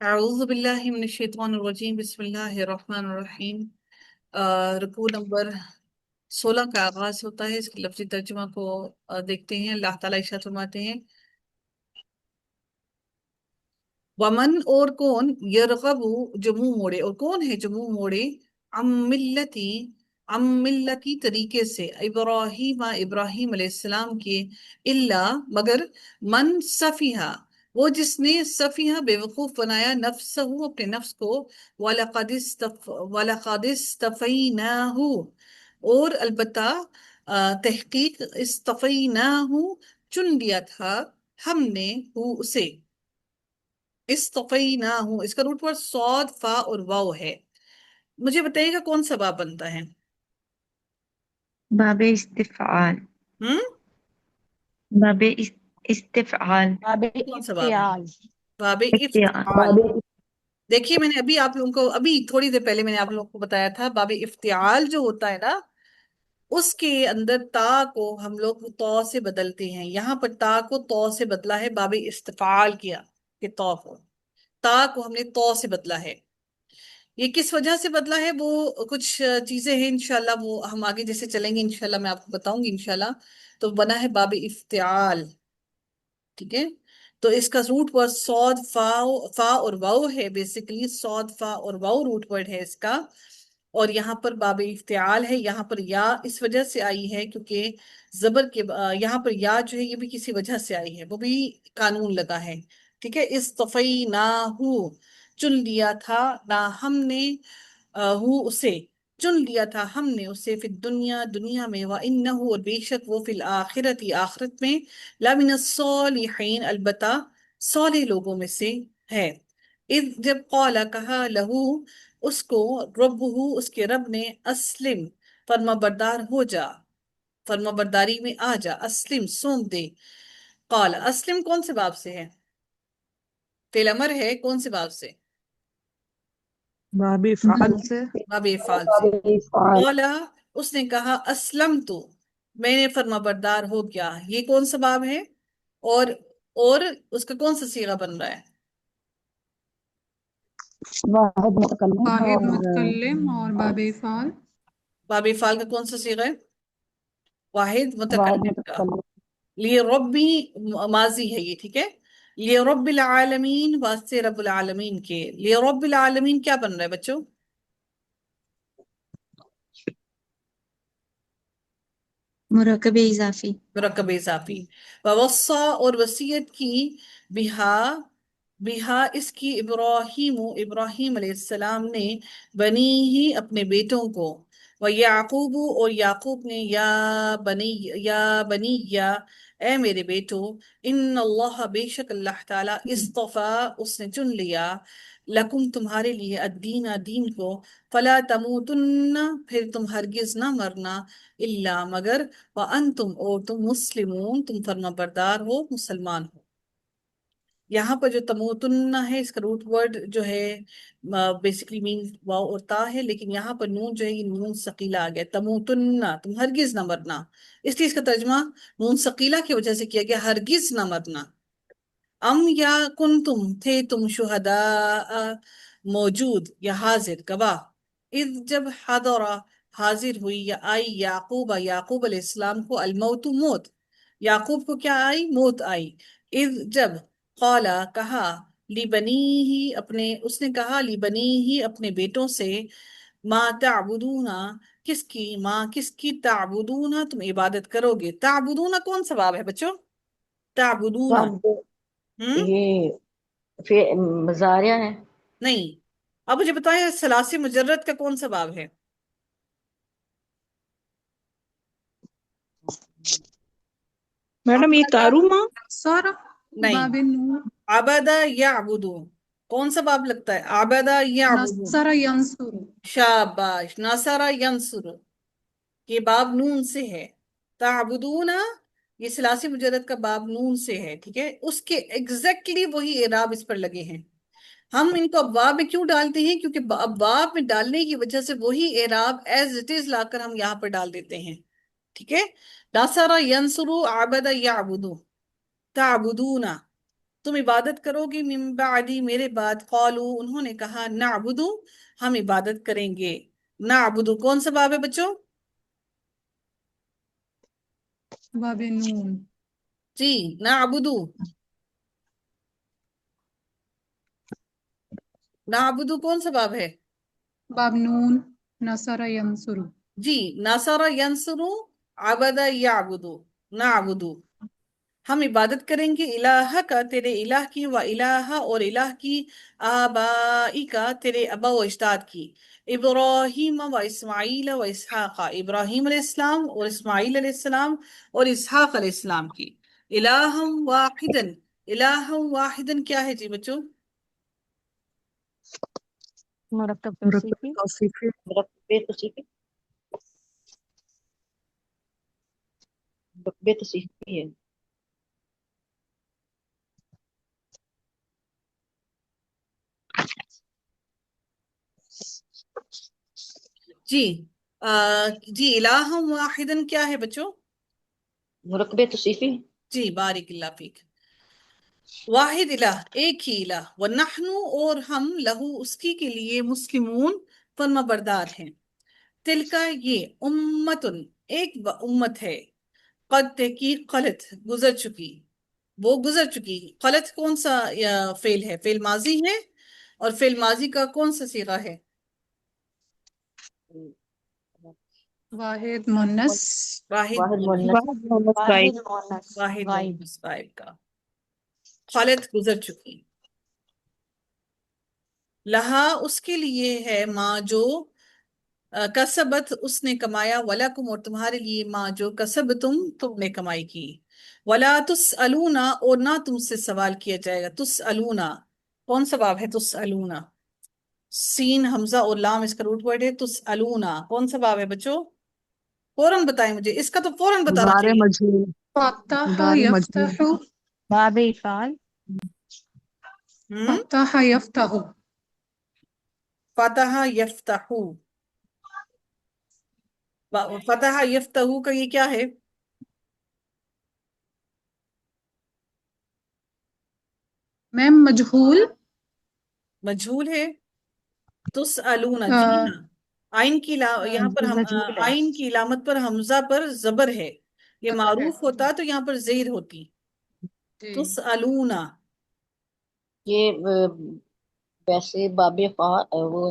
अऊज़ु बिल्लाहि मिनश शैतानिर रजीम बिस्मिल्लाहिर रहमानिर रहीम। रुकू नंबर 16 का आगाज होता है। इसके लफ्जी तर्जुमा को देखते हैं। अल्लाह ताला इरशाद फरमाते हैं, वमन और कौन, यरगबु जो मुंह मोड़े, और कौन है जो मुंह मोड़े, अम्मिल्लती अम्मिल्लती तरीके से, इब्राहीम इब्राहीम अलैहिस्सलाम के, इल्ला मगर, मन सफिहा वो जिसने, सफिहा बेवकूफ बनाया, नफ्सहू अपने नफ्स को, वलक़दिस्तफ़ैनाहू और अलबत्ता तहकीक, इस्तफ़ैनाहू चुन लिया था हमने हु उसे, इस्तफ़ैनाहू इसका रूट वर्ड सौद फा और वाव है। मुझे बताइएगा कौन सा बाब बनता है। बाबे इस्तिफ़ाल। हम्म बाबे इस्तिफ़ाल। बाबे कौन सा बाब है? इफ्तियाल। बाबे इफ्तियाल। इफ्तिआल। देखिए, मैंने अभी आप लोगों को, अभी थोड़ी देर पहले मैंने आप लोगों को बताया था, बाबे इफ्तिआल जो होता है ना, उसके अंदर ता को हम लोग तौ से बदलते हैं। यहाँ पर ता को तौ से बदला है, बाबे इस्तिफाल किया कि तौ को, ता को हमने तौ से बदला है। ये किस वजह से बदला है, वो कुछ चीजें हैं, इंशाल्लाह वो हम आगे जैसे चलेंगे इंशाल्लाह मैं आपको बताऊंगी इंशाल्लाह। तो बना है बाब इफ्तियाल। ठीक है। तो इसका रूट वर्ड सौद फा, फा और वाव है। बेसिकली सौद फा और वाव रूट वर्ड है इसका। और यहाँ पर बाब इफ्तियाल है। यहाँ पर या इस वजह से आई है क्योंकि जबर के यहाँ पर या जो है ये भी किसी वजह से आई है, वो भी कानून लगा है। ठीक है। इस्तफई ना हूँ चुन लिया था, ना हमने हूँ उसे, चुन लिया था हमने उसे, फिर दुनिया दुनिया में, व इन्नहु और बेशक वो, फिल आखिरती आखिरत में, लमिन सॉलिहीन अलबत्ता सौले लोगों में से है। इद जब कौला कहा लहू उसको, रब्बुहु उसके रब ने, अस्लिम फर्माबरदार हो जा, फर्माबरदारी में आ जा, अस्लिम सौंप दे। कौला अस्लिम कौन से बाब से है? फेल अमर है, कौन से बाब से? बाबे फाल से। बाब इफ़ाल से। कौला उसने कहा, असलम तो मैंने फर्माबरदार हो गया, ये कौन सा बाब है? और और उसका कौन सा सीगा बन रहा है? वाहिद मुतकल्लिम वाहिद और मुतकल्लिम और बाबे फ़ाल। बाब इफ़ाल का कौन सा सीगा है? वाहिद वाहिद मुतकल्लिम का। मुतकल्लिम। लिए रब्बी माजी है ये। ठीक है। लिए रब्बिल आलमीन, वास्ते रब्बुल आलमीन के, लिए रब्बिल आलमीन क्या बन रहा है बच्चों? मुरकबे इजाफी। मुरक्कब इजाफी। ववस्सा और वसीयत की, बिहा बिहा इसकी, इब्राहीम इब्राहीम अलैहिस्सलाम ने, बनी ही अपने बेटों को, व याकूब और याकूब ने, या बनी या ए मेरे बेटो, इन अल्लाह बेशक अल्लाह ताला, इस्तफा उसने चुन लिया, लकुम तुम्हारे लिए, अद्दीन दीन को, फला तमूतुन्ना फिर तुम हरगिज ना मरना, इल्ला मगर, व अंतुम और तुम, मुस्लिमून तुम फर्माबरदार हो, मुसलमान हो। यहाँ पर जो तमोतुन्ना है, इसका रूट वर्ड जो है बेसिकली मीन वाव और ता है, लेकिन यहाँ पर नून जो है ये नून सकीला आ गया। तमोतुन्ना तुम हरगिज ना मरना, इसलिए इसका तर्जमा नून सकीला की वजह से किया गया, हरगिज ना मरना। अम या कुन तुम थे तुम, शुहदा मौजूद या हाजिर गवाह, इद जब हदरा हाजिर हुई या आई, याकूब याकूब अलैहिस्सलाम को, अलमौतु मौत, याकूब को क्या आई? मौत आई। इद जब, कौला कहा, लिबनी ही अपने उसने कहा, लिबनी ही अपने बेटों से, माँ ताबुदूना किसकी, माँ किसकी, ताबुदूना तुम इबादत करोगे। ताबुदूना कौन सा बाब है बच्चों? ताबुदूना। रब हम्म ये फे मजारिया है। नहीं। अब मुझे बताएं, सलासी मुजर्रद का कौन सा बाब है? मैडम ये अबदा। तारुमा। सारा नहीं। बाबे नून। अबदा या अबुदू कौन सा बाब लगता है? अबदा या अबुदू। नसरा यंसुर। शाबाश, नसरा यंसुर, ये बाब नून से है। ताबुदूना ये सलासी मुजर्रद का बाब नून से है। ठीक है। उसके एग्जैक्टली वही एराब इस पर लगे हैं। हम इनको अब्वाब में क्यों डालते हैं? क्योंकि अब्वाब में डालने की वजह से वही एराब एज इट इज लाकर हम यहाँ पर डाल देते हैं। ठीक है। नसरा यंसुरु, आबदा याबुदु, ताबुदूना। تم عبادت کرو گی من بعدی میرے بعد، قالو انہوں نے کہا نعبدو ہم عبادت کریں گے، نعبدو کون سا باب ہے بچوں؟ باب نون، جی نعبدو، نعبدو کون سا باب ہے؟ باب نون، نصر ینصر، جی ناصر ینصرو، عبد یعبدو، نعبدو ہم عبادت کریں گے الہ کا تیرے الہ کی، و الہ اور الہ کی، آبائی کا تیرے ابا و اجداد کی، ابراہیم و اسماعیل و اسحاق، ابراہیم علیہ السلام اور اسماعیل علیہ السلام اور اسحاق علیہ السلام کی، الہم واحدن، الہم واحدن کیا ہے جی بچوں؟ مرکب مرکب توصیفی توصیفی مرکب توصیفی مرکب توصیفی ہے جی جی الہم واحدن کیا ہے بچوں؟ مرکب توصیفی جی بارک اللہ فیک، واحد الہ ایک ہی الہ، ونحن اور ہم لہو اس کی کے لیے مسلمون فرما بردار ہیں، تل کا یہ امتن ایک امت ہے، قد تحقیق خلط گزر چکی، وہ گزر چکی، خلط کون سا فعل ہے؟ فعل ماضی ہے، اور فعل ماضی کا کون سا صیغہ ہے؟ واحد مونس، واحد واحد مؤنث، مؤنث واحد مونس واحد غائب مؤنث واحد غائب مؤنث غائب کا، خلط گزر چکی، لہا اس کے لیے ہے ماں جو کسبت اس نے کمایا، وَلَكُمْ اور تمہارے لیے ماں جو تم نے کمائی کی، وَلَا تُسْأَلُونَ اور نہ تم سے سوال کیا جائے گا، تُسْأَلُونَ کون سا باب ہے؟ تُسْأَلُونَ، سین حمزہ اور لام اس کا روٹ ورڈ ہے، تُسْأَلُونَ کون سا باب ہے بچوں؟ فوراً بتائیں مجھے، اس کا تو فوراً بتانا مضارع چاہیے۔ مجهول فتح مضارع مجهول یفتح، باب افعال ہم فتح یفتح، فتح یفتح، فتح یفتح کا یہ کیا ہے؟ میم مجہول، مجھول ہے، تسألون جی ہاں، آئین کی یہاں پر یہ ہم مجہول ہے آئین کی علامت پر حمزہ پر زبر ہے، یہ زبر ہے معروف ہوتا تو یہاں پر زیر ہوتی، جی، تسألون، یہ ویسے باب افعال وہ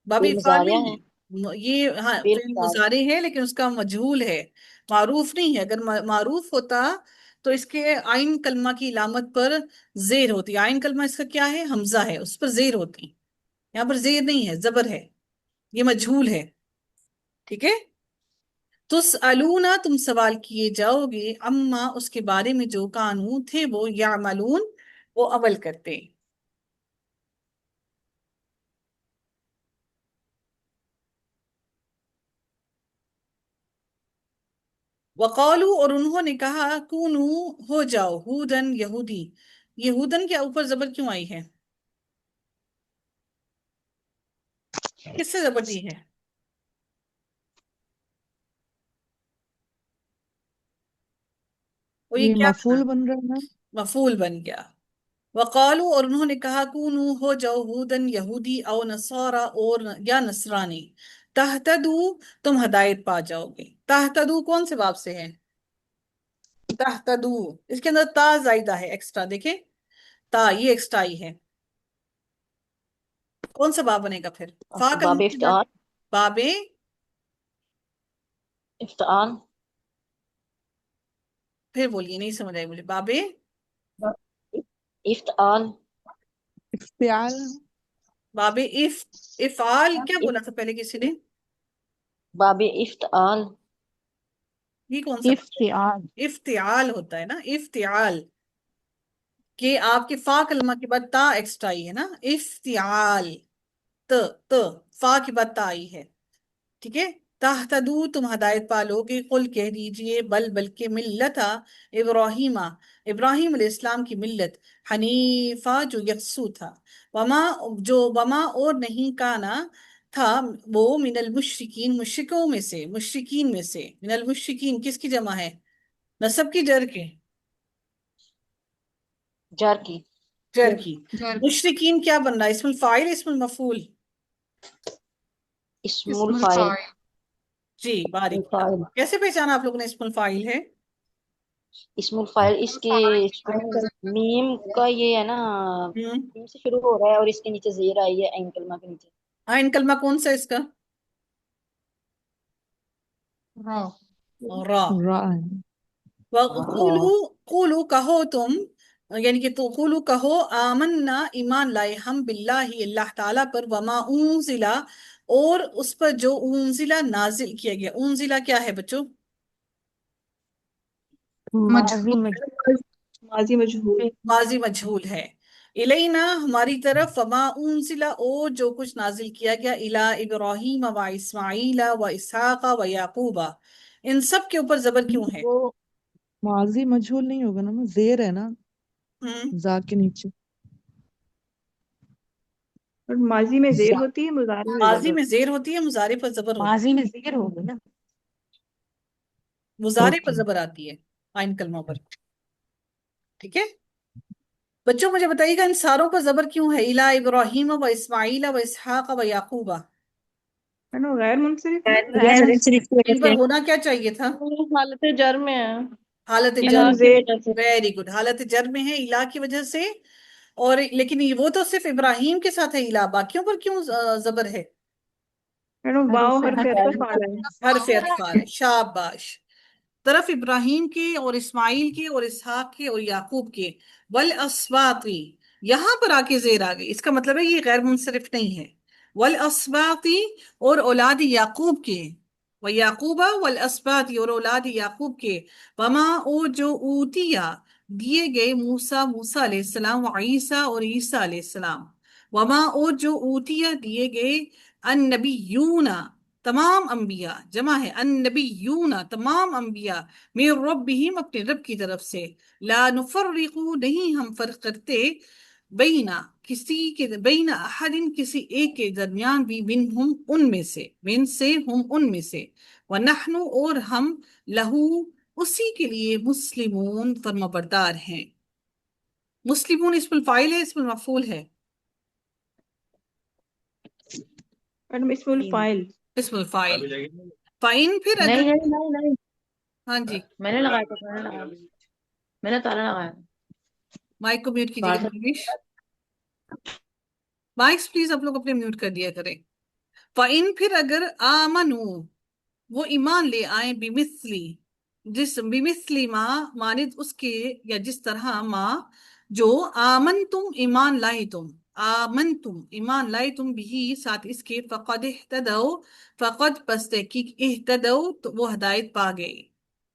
باب فعل افعال مضارع ہے، نہیں، یہ ہاں فعل فعل مضارع مضارع ہے لیکن اس کا مجہول ہے، معروف نہیں ہے، اگر معروف ہوتا تو اس کے آئین کلمہ کی علامت پر زیر ہوتی، آئین کلمہ اس کا کیا ہے؟ حمزہ ہے، اس پر زیر ہوتی، یہاں پر زیر نہیں ہے، زبر ہے، یہ مجہول ہے، ٹھیک ہے؟ تسألون تم سوال کیے جاؤ گے، اما اس کے بارے میں جو کانو تھے وہ یعملون وہ عمل کرتے، وقالو اور انہوں نے کہا کونو ہو جاؤ، ہودن یہودی، یہ ہودن کے اوپر زبر کیوں آئی ہے؟ کس سے زبر دی ہے؟ وہ یہ یہ کیا بنا؟ مفعول بن رہا ہے مفعول بن گیا، وقالو اور انہوں نے کہا کونو ہو جاؤ ہودن یہودی، او نصارا اور یا نصرانی، تہتدو تم ہدایت پا جاؤ گے، تہتدو کون سے باب سے ہے؟ تہتدو، اس کے اندر تا زائدہ ہے ایکسٹرا، دیکھیں تا یہ ایکسٹرا آئی ہے، کون سا باب بنے گا پھر؟ فا باب کلمہ کے بعد افتعال باب، افتعال پھر بولیے نہیں سمجھ آئی مجھے، باب افتعال افتعال باب افعال کیا بولا تھا پہلے کسی نے؟ باب افتعال یہ کون سا باب ہے؟ افتعال افتعال ہوتا ہے نا، افتعال، کہ آپ کے فا کلمہ کے بعد تا ایکسٹرا آئی ہے نا، افتعال، ت ت فا کے بعد تا آئی ہے، ٹھیک ہے؟ تہتدو تم ہدایت پالو گے، قل کہہ دیجئے، بلکہ ملتا ابراہیم، ابراہیم علیہ السلام کی ملت، حنیفہ جو یکسو تھا، وما اور نہیں کانا تھا وہ، من المشرکین مشرکوں میں سے، مشرکین میں سے، من المشرکین کس کی جمع ہے؟ نسب کی جر کے، جر کی. جر کی. جر مشرکین کیا بن رہا ہے؟ اسم الفاعل اسم المفعول؟ اسم اسم الفاعل. الفاعل. جی بارک اللہ. الفاعل. کیسے پہچانا آپ لوگوں نے اسم الفاعل ہے؟ اسم الفاعل اس کے میم کا یہ ہے نا، میم سے شروع ہو رہا ہے اور اس کے نیچے زیر آئی ہے عین کلمہ کے نیچے. عین کلمہ کون سا ہے اس کا؟ را. را. را وقولو قولو کہو تم، یعنی کہ تو قولو کہو آمنا ایمان لائے ہم باللہ اللہ تعالیٰ پر، وما انزلا اور اس پر جو انزلا نازل کیا گیا. انزلا کیا ہے بچوں؟ مجہول. ماضی مجہول. ماضی مجہول ہے. الینا ہماری طرف، وما انزلا اور جو کچھ نازل کیا گیا، الی ابراہیم و اسماعیل و اسحاق و یعقوب. ان سب کے اوپر زبر کیوں ہے؟ وہ ماضی مجہول نہیں ہوگا نا، زیر ہے نا ہم؟ زا کے نیچے. اور ماضی میں زیر ہوتی ہے، مضارع میں ماضی زبر. میں زیر ہوتی ہے، مضارع پر زبر ہوتا ہے. ماضی میں ذکر ہوگا نا. مضارع پر اوکے. زبر آتی ہے عین کلمہ پر. ٹھیک ہے بچوں، مجھے بتائیے گا ان ساروں پر زبر کیوں ہے؟ الی ابراہیم و اسماعیل و اسحاق و یعقوب. ہے نا، غیر منصرف ہے. غیر منصرف کی وجہ ان پر سے. ہونا کیا چاہیے تھا؟ حالت جر میں ہے. حالت الہ جر. کی زیر. وجہ سے. Very good. حالت جر میں ہے الا کی وجہ سے. اور لیکن وہ تو صرف ابراہیم کے ساتھ ہے الا، باقیوں پر کیوں زبر ہے؟ ہے نا، واؤ حرف عطف آ رہا ہے. حرف اطفال ہے. شاباش. طرف ابراہیم کے اور اسماعیل کے اور اسحاق کے اور یعقوب کے. والاسباطی یہاں پر آ کے زیر آ گئی، اس کا مطلب ہے یہ غیر منصرف نہیں ہے. والاسباطی اور اولاد یعقوب کے. ویعقوبہ والاسباطی اور اولاد یعقوب کے. وما اور جو اوتیا دیے گئے، موسیٰ موسیٰ علیہ السلام، و عیسیٰ اور عیسیٰ علیہ السلام. وما اور جو اوتیا دیے گئے، النبیون تمام انبیاء، جمع ہے النبیون تمام انبیاء، من ربہم اپنے رب کی طرف سے. لا نفرق نہیں ہم فرق کرتے، بینا کسی کے، بین احد کسی ایک کے درمیان بھی، منہم ان میں سے، من سے ہم ان میں سے، ونحن اور ہم، لہو اسی کے لیے، مسلمون فرما بردار ہیں. مسلمون اسم الفاعل ہے اسم المفعول ہے؟ میڈم اسم الفاعل. اسم الفاعل. فائن پھر نہیں اگر، نہیں نہیں نہیں، ہاں جی میں نے لگایا تھا، میں نے تالا لگایا. مائک کو میوٹ کیجیے بات گا پلیز. مائکس پلیز آپ لوگ اپنے میوٹ کر دیا کریں. فَإِن پھر اگر آمنو وہ ایمان لے آئیں، بمثلی جس، بمثلی ما مانند اس کے یا جس طرح، ما جو، آمن تم ایمان لائے تم، آمن تم ایمان لائے تم، بھی ساتھ اس کے، فقد اہتدو فقد پس تحقیق، اہتدو تو وہ ہدایت پا گئے،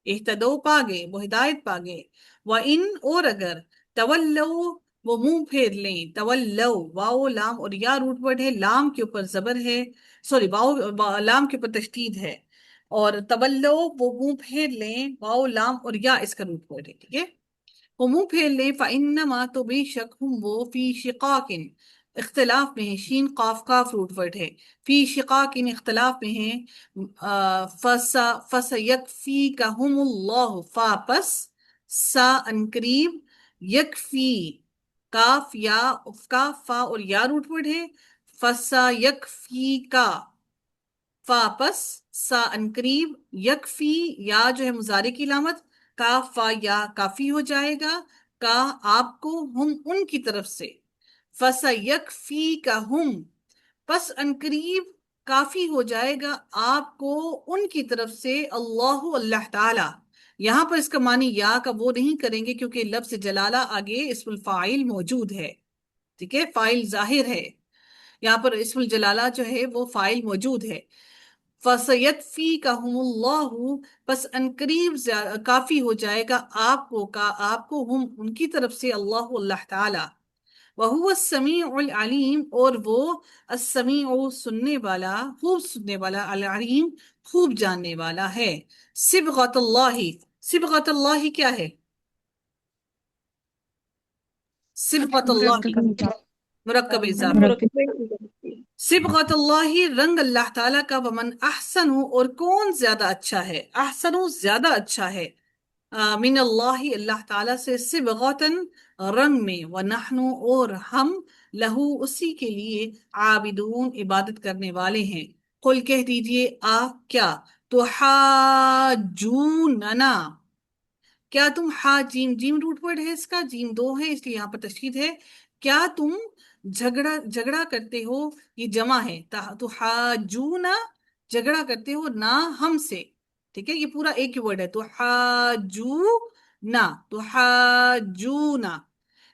اہتدو پا گئے وہ ہدایت پا گئے. وَإِن اور اگر، تولو وہ منہ پھیر لیں، تولو واو لام اور یا روٹ ورڈ ہے، لام کے اوپر زبر ہے، سوری واو لام کے اوپر تشدید ہے، اور تولو وہ منہ پھیر لیں، واو لام اور یا اس کا روٹ ورڈ ہے. ٹھیک ہے وہ منہ پھیر لیں، فَإِنَّمَا تو بے شک ہم وہ، فی شقاقن اختلاف میں ہیں، شین قاف کاف روٹ ورڈ ہے، فی شقاقن اختلاف میں ہیں. فَسَيَكْفِيكَهُمُ اللَّهُ فاپس، سا انقریب، یکفی کاف یا کاف فا اور یا روٹ ورڈ ہے، فَسَيَكْفِيكَ فاپس، سا انقریب، یکفی یا جو ہے مضارع کی علامت، کاف فا یا کافی ہو جائے گا، کا آپ کو، ہم ان کی طرف سے. فَسَيَكْفِيكَهُمْ پس انقریب کافی ہو جائے گا آپ کو ان کی طرف سے، اللہ اللہ تعالی. یہاں پر اس کا معنی یا کا وہ نہیں کریں گے کیونکہ لفظ جلالہ آگے اسم الفاعل موجود ہے. ٹھیک ہے فاعل ظاہر ہے، یہاں پر اسم الجلالہ جو ہے وہ فاعل موجود ہے. فَسَيَكْفِيكَهُمُ اللَّهُ پس انقریب کافی ہو جائے گا آپ کو، کا آپ کو، ہم ان کی طرف سے، اللہ اللہ تعالی. وَهُوَ السَّمِيعُ الْعَلِيمُ اور وہ السمیع سننے والا، خوب سننے والا، العلیم خوب جاننے والا ہے. صبغۃ اللہ، صبغۃ اللہ کیا ہے؟ صبغۃ اللہ مرکب اضافی. مرکب. صبغۃ اللہ رنگ اللہ تعالیٰ کا. ومن احسن اور کون زیادہ اچھا ہے، احسن زیادہ اچھا ہے، मिन अल्लाह अल्लाह ताला से सिबगतन रंग में व नहनु और हम लहू उसी के लिए आबिदून इबादत करने वाले हैं। कुल कह दीजिए आ क्या तो हाजूनना क्या तुम हा जीम जीम रूट वर्ड है इसका जीम दो है इसलिए यहाँ पर तशदीद है। क्या तुम झगड़ा झगड़ा करते हो ये जमा है तो हाजूना झगड़ा करते हो ना हमसे। ठीक है ये पूरा एक ही वर्ड है तो हाजू ना तो हाजूना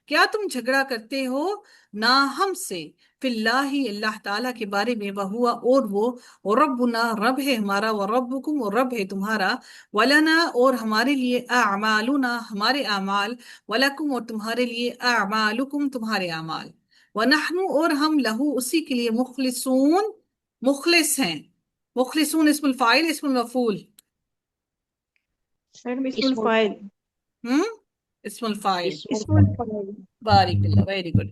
क्या तुम झगड़ा करते हो ना हमसे फिल्लाही अल्लाह ताला के बारे में वहुआ और वो और रब्बुना रब है हमारा व रब्बुकुम और रब है तुम्हारा वलना और हमारे लिए अमालुना हमारे अमाल वलकुम और तुम्हारे लिए अमालुकुम तुम्हारे अमाल वनहनु और हम लहू उसी के लिए मुखलिसून मुखलिस हैं। मुखलिसून इस्मुल फाइल इस्मुल मफूल मैडम इस्मुल इस्मुल फाइल। हम्म इस्मुल फाइल इस्मुल इस्मुल फाइल फाइल। बारिकल्लाह वेरी गुड।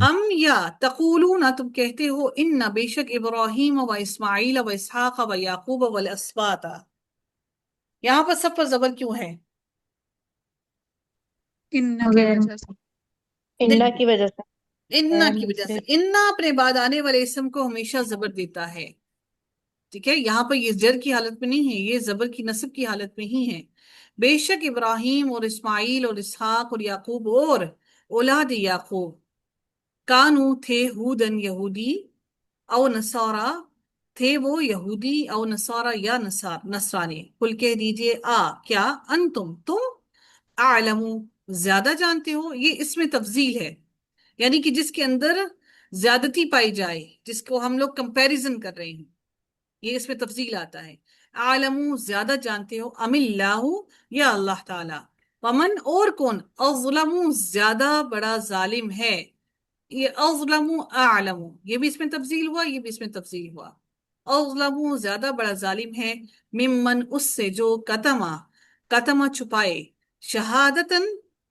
अम या तकूलूना तुम कहते हो इन्ना बेशक इब्राहीम व इस्माईल व इसहाक व याकूब वल अस्बाता। यहाँ पर सब पर जबर क्यों है? इन्ना की वजह से। इन्ना देखो की वजह से इन्ना की वजह से मिस्टेक। इन्ना अपने बाद आने वाले इसम को हमेशा जबर देता है। ठीक है यहाँ पर ये जर की हालत में नहीं है ये जबर की नस्ब की हालत में ही है। बेशक इब्राहीम और इस्माईल और इसहाक और याकूब और औलाद याकूब कानू थे हुदन यहूदी औ नसारा थे वो यहूदी औ नसारा या नसरानी। कुल कह दीजिए आ क्या तुम आलमू ज्यादा जानते हो। ये इसमें तफजील है यानी कि जिसके अंदर ज्यादती पाई जाए जिसको हम लोग कंपैरिजन कर रहे हैं ये इसमें तफजील आता है। आलमू ज्यादा जानते हो अमिल्लाहु या अल्लाह ताला वमन और कौन अज़लमू ज्यादा बड़ा जालिम है। ये अज़लमू आलमू ये भी इसमें तफजील हुआ ये भी इसमें तफजील हुआ। अज़लमू ज्यादा बड़ा जालिम है मिम्मन उससे जो कतमा कतमा छुपाए शहादतन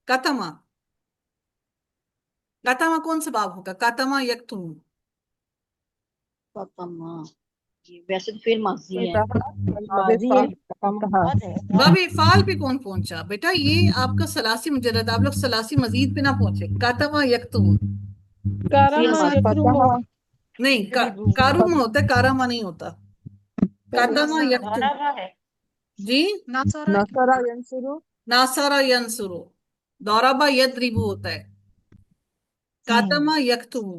कतमा कतमा कौन सा बाब होगा कतमा यकतुम कतमा ये वैसे तो फिर माजी है माजी है कहा है बाब इफ़ाल पे कौन पहुंचा बेटा ये आपका सलासी मुजर्रद आप लोग सलासी मजीद पे ना पहुंचे कतमा यकतुम फिर कारामा माजी यकरुमा। नहीं यद्रिबू कारुमा होता है कारामा नहीं होता कतमा यकतुम नारा है जी नासारा नसरा यंसुरु नासारा यंसुरु दौराबा यद्रिबु होता है कातमा यक्तुमु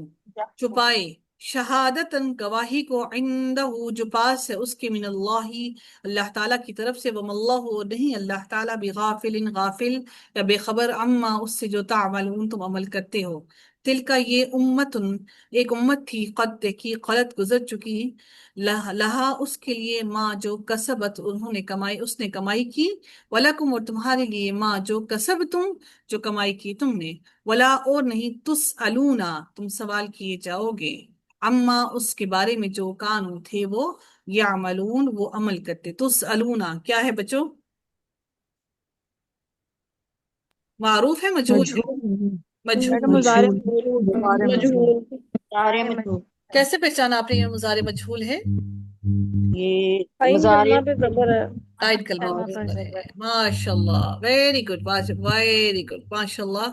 छुपाए शहादतन गवाही को इंदहु जो पास है उसके मिनल्लाही अल्लाह ताला की तरफ से वमल्लाहु और नहीं अल्लाह ताला बिगाफिलिन गाफिल या बेखबर अम्मा उससे जो तामलून तुम अमल करते हो। तिलका ये उम्मतुन एक उम्मत थी कद देखी गलत गुजर चुकी लहा उसके लिए माँ जो कसबत उन्होंने कमाई उसने कमाई की वलकुम और तुम्हारे लिए माँ जो कसब तुम जो कमाई की तुमने वला और नहीं तुस अलूना तुम सवाल किए जाओगे अम्मा उसके बारे में जो कानू थे वो यामलून वो अमल करते। तुस अलूना क्या है बच्चों मारूफ है मजहूल है? मजहूल मैडम मजहूल। मुजारे गुजारे मजहूल मजहूल। मुजारे में तो कैसे पहचाना आपने ये मुजारे मजहूल है? ये आइन मुजारे कलमा पे जबर है। टाइट कलमा कलमा पर पर ज़बर ज़बर। है माशाल्लाह वेरी गुड वेरी गुड माशाल्लाह।